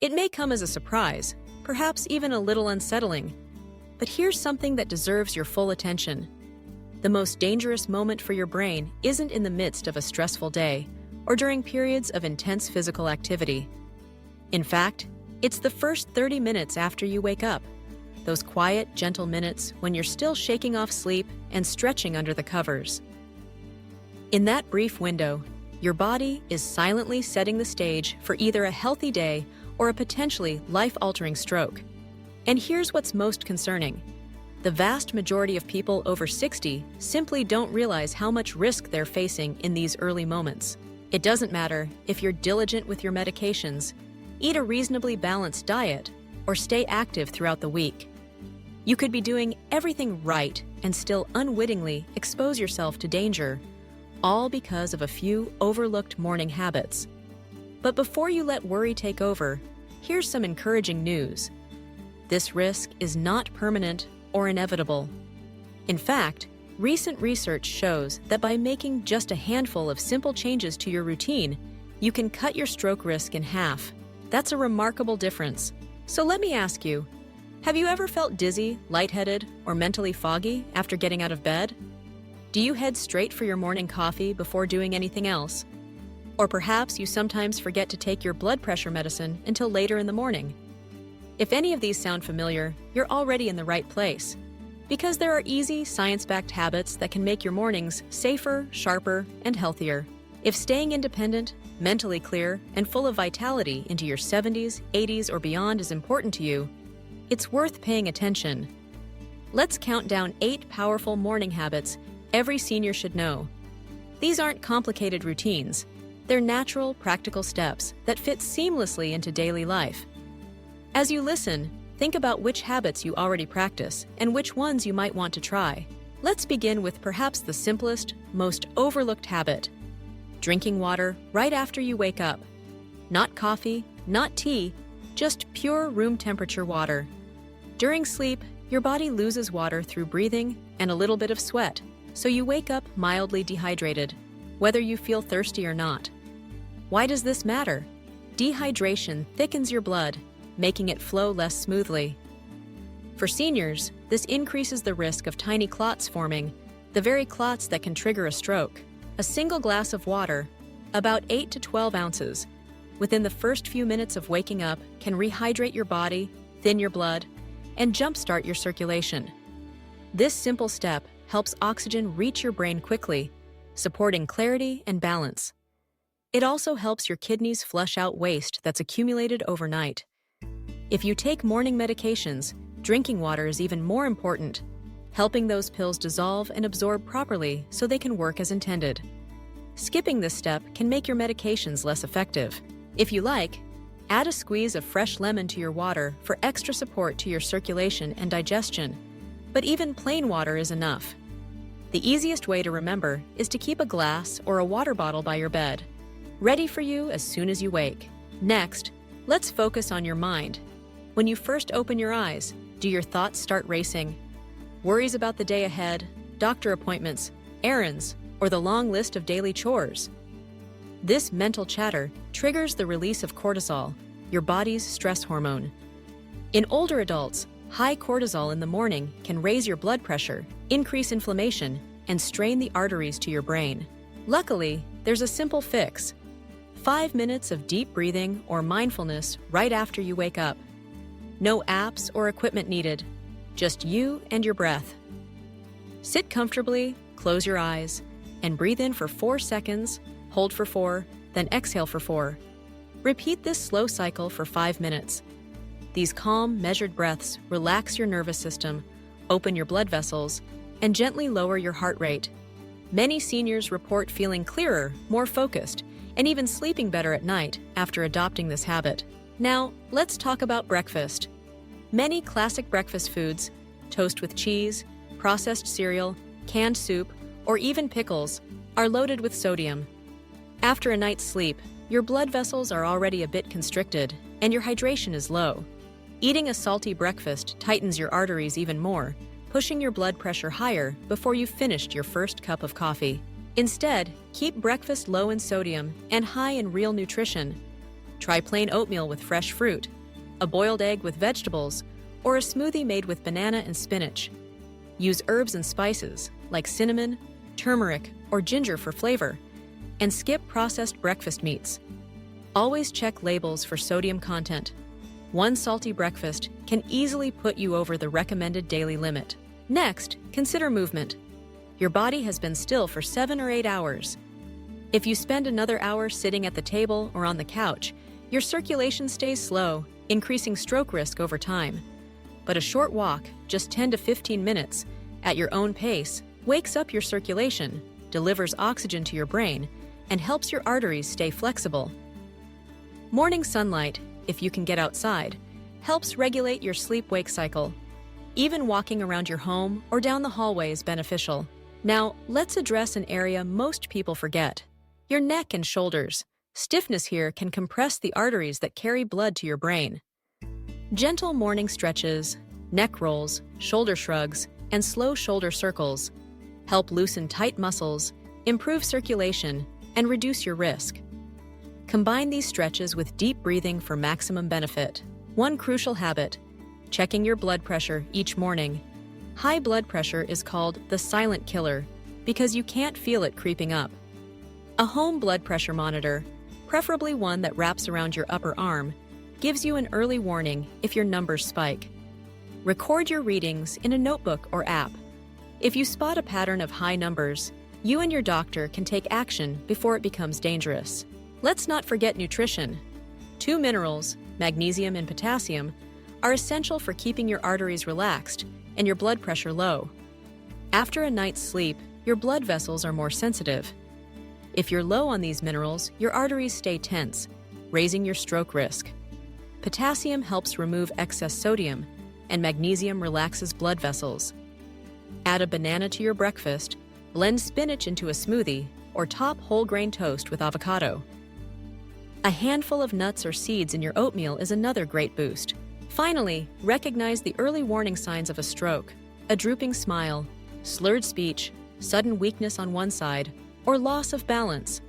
It may come as a surprise, perhaps even a little unsettling. But here's something that deserves your full attention. The most dangerous moment for your brain isn't in the midst of a stressful day or during periods of intense physical activity. In fact, it's the first 30 minutes after you wake up. Those quiet, gentle minutes when you're still shaking off sleep and stretching under the covers. In that brief window, your body is silently setting the stage for either a healthy day or a potentially life-altering stroke. And here's what's most concerning. The vast majority of people over 60 simply don't realize how much risk they're facing in these early moments. It doesn't matter if you're diligent with your medications, eat a reasonably balanced diet, or stay active throughout the week. You could be doing everything right and still unwittingly expose yourself to danger, all because of a few overlooked morning habits. But before you let worry take over, here's some encouraging news. This risk is not permanent or inevitable. In fact, recent research shows that by making just a handful of simple changes to your routine, you can cut your stroke risk in half. That's a remarkable difference. So let me ask you, have you ever felt dizzy, lightheaded, or mentally foggy after getting out of bed? Do you head straight for your morning coffee before doing anything else? Or perhaps you sometimes forget to take your blood pressure medicine until later in the morning. If any of these sound familiar, you're already in the right place. Because there are easy, science-backed habits that can make your mornings safer, sharper, and healthier. If staying independent, mentally clear, and full of vitality into your 70s, 80s, or beyond is important to you, it's worth paying attention. Let's count down 8 powerful morning habits every senior should know. These aren't complicated routines. They're natural, practical steps that fit seamlessly into daily life. As you listen, think about which habits you already practice and which ones you might want to try. Let's begin with perhaps the simplest, most overlooked habit: drinking water right after you wake up. Not coffee, not tea, just pure room temperature water. During sleep, your body loses water through breathing and a little bit of sweat, so you wake up mildly dehydrated, whether you feel thirsty or not. Why does this matter? Dehydration thickens your blood, making it flow less smoothly. For seniors, this increases the risk of tiny clots forming, the very clots that can trigger a stroke. A single glass of water, about 8 to 12 ounces, within the first few minutes of waking up can rehydrate your body, thin your blood, and jumpstart your circulation. This simple step helps oxygen reach your brain quickly, supporting clarity and balance. It also helps your kidneys flush out waste that's accumulated overnight. If you take morning medications, drinking water is even more important, helping those pills dissolve and absorb properly so they can work as intended. Skipping this step can make your medications less effective. If you like, add a squeeze of fresh lemon to your water for extra support to your circulation and digestion, but even plain water is enough. The easiest way to remember is to keep a glass or a water bottle by your bed, ready for you as soon as you wake. Next, let's focus on your mind. When you first open your eyes, do your thoughts start racing? Worries about the day ahead, doctor appointments, errands, or the long list of daily chores? This mental chatter triggers the release of cortisol, your body's stress hormone. In older adults, high cortisol in the morning can raise your blood pressure, increase inflammation, and strain the arteries to your brain. Luckily, there's a simple fix: 5 minutes of deep breathing or mindfulness right after you wake up. No apps or equipment needed, just you and your breath. Sit comfortably, close your eyes, and breathe in for 4 seconds, hold for 4, then exhale for 4. Repeat this slow cycle for 5 minutes. These calm, measured breaths relax your nervous system, open your blood vessels, and gently lower your heart rate. Many seniors report feeling clearer, more focused, and even sleeping better at night after adopting this habit. Now, let's talk about breakfast. Many classic breakfast foods, toast with cheese, processed cereal, canned soup, or even pickles, are loaded with sodium. After a night's sleep, your blood vessels are already a bit constricted, and your hydration is low. Eating a salty breakfast tightens your arteries even more, pushing your blood pressure higher before you've finished your first cup of coffee. Instead, keep breakfast low in sodium and high in real nutrition. Try plain oatmeal with fresh fruit, a boiled egg with vegetables, or a smoothie made with banana and spinach. Use herbs and spices like cinnamon, turmeric, or ginger for flavor, and skip processed breakfast meats. Always check labels for sodium content. One salty breakfast can easily put you over the recommended daily limit. Next, consider movement. Your body has been still for 7 or 8 hours. If you spend another hour sitting at the table or on the couch, your circulation stays slow, increasing stroke risk over time. But a short walk, just 10 to 15 minutes, at your own pace, wakes up your circulation, delivers oxygen to your brain, and helps your arteries stay flexible. Morning sunlight, if you can get outside, helps regulate your sleep-wake cycle. Even walking around your home or down the hallway is beneficial. Now, let's address an area most people forget: your neck and shoulders. Stiffness here can compress the arteries that carry blood to your brain. Gentle morning stretches, neck rolls, shoulder shrugs, and slow shoulder circles help loosen tight muscles, improve circulation, and reduce your risk. Combine these stretches with deep breathing for maximum benefit. One crucial habit: checking your blood pressure each morning. High blood pressure is called the silent killer because you can't feel it creeping up. A home blood pressure monitor, preferably one that wraps around your upper arm, gives you an early warning if your numbers spike. Record your readings in a notebook or app. If you spot a pattern of high numbers, you and your doctor can take action before it becomes dangerous. Let's not forget nutrition. 2 minerals, magnesium and potassium, are essential for keeping your arteries relaxed and your blood pressure low. After a night's sleep, your blood vessels are more sensitive. If you're low on these minerals, your arteries stay tense, raising your stroke risk. Potassium helps remove excess sodium, and magnesium relaxes blood vessels. Add a banana to your breakfast, blend spinach into a smoothie, or top whole grain toast with avocado. A handful of nuts or seeds in your oatmeal is another great boost. Finally, recognize the early warning signs of a stroke: a drooping smile, slurred speech, sudden weakness on one side, or loss of balance.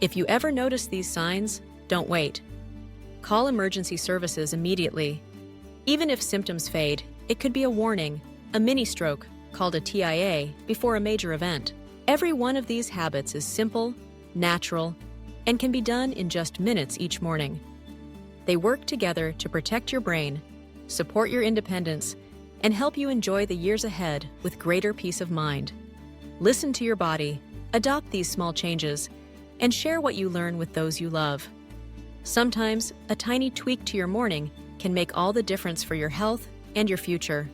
If you ever notice these signs, don't wait. Call emergency services immediately. Even if symptoms fade, it could be a warning, a mini stroke, called a TIA, before a major event. Every one of these habits is simple, natural, and can be done in just minutes each morning. They work together to protect your brain, support your independence, and help you enjoy the years ahead with greater peace of mind. Listen to your body, adopt these small changes, and share what you learn with those you love. Sometimes, a tiny tweak to your morning can make all the difference for your health and your future.